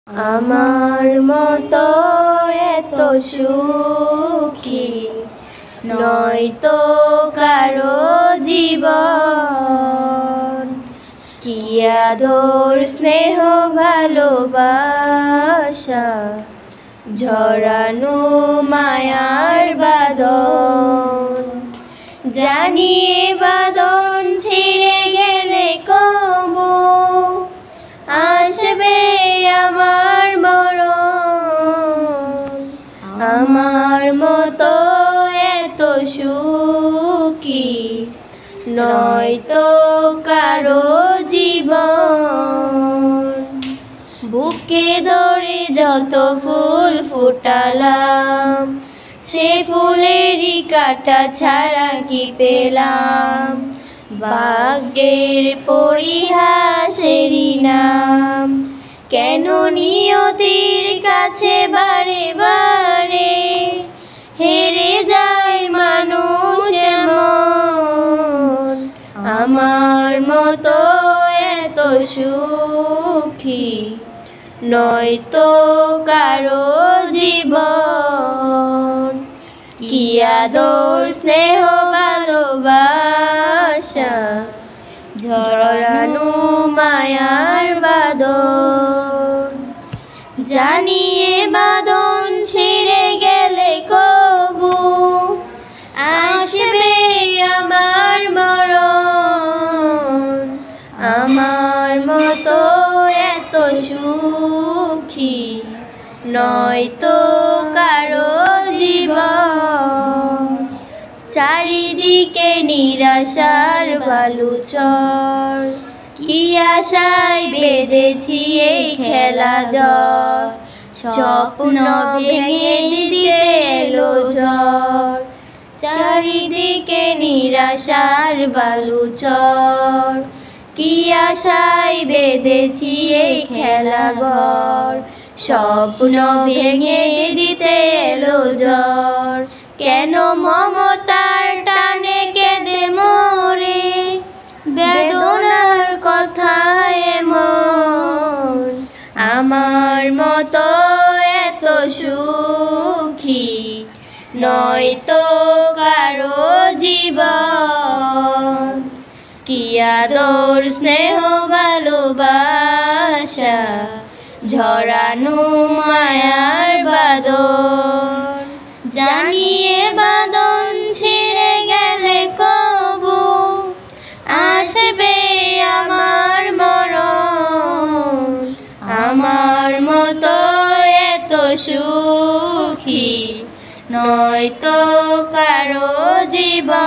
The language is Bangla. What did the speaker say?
আমার মতো এত সুখী নয়তো কারো জীবন, কি আদর স্নেহ ভালোবাসা ঝরানো মায়ার বাঁধন। জানিয়ে বাঁধন ছিঁড়ে গেলে কবু আসবে আমার মরণ। আমার মতো এত সুখী নয়তো কারো জীবন। বুকে ধরে যত ফুল ফুটালাম, সে ফুলেরই কাঁটা ছাড়া কি পেলাম। ভাগ্যের পরিহাসেরই নাম, কেন নিয়তির কাছে বারে বারে হেরে যায় মানুষ এমন। আমার মতো এত সুখী নয়তো কারো জীবন, কি আদর স্নেহ ভালোবাসা ঝরানো মায়ার বাঁধন। জানিয়ে বাঁধন ছিঁড়ে গেলে কবু আসবে আমার মরণ। আমার মতো এত সুখী নয়তো কারো জীবন। চারিদিকে নিরাশার বালুচর, কি আশায় বেঁধেছি এই খেলা জল। স্বপ্ন ভেঙে দিতে এলো ঝড়, চারিদিকে নিরাশার বালুচর। কি আশায় বেঁধেছি এই খেলা ঘর, স্বপ্ন ভেঙে দিতে এলো ঝড়। কেন মমতার টানে কেঁদে মরে বেদনার কথা এমন। আমার মতো এত সুখী নয়তো কারো জীবন, কি আদর স্নেহ ভালোবাসা ঝরানো মায়ার বাঁধন। জানিয়ে বাঁধন ছিঁড়ে গেলে কবু আসবে আমার মরণ। আমার মতো এত সুখী নয়তো কারো জীবন।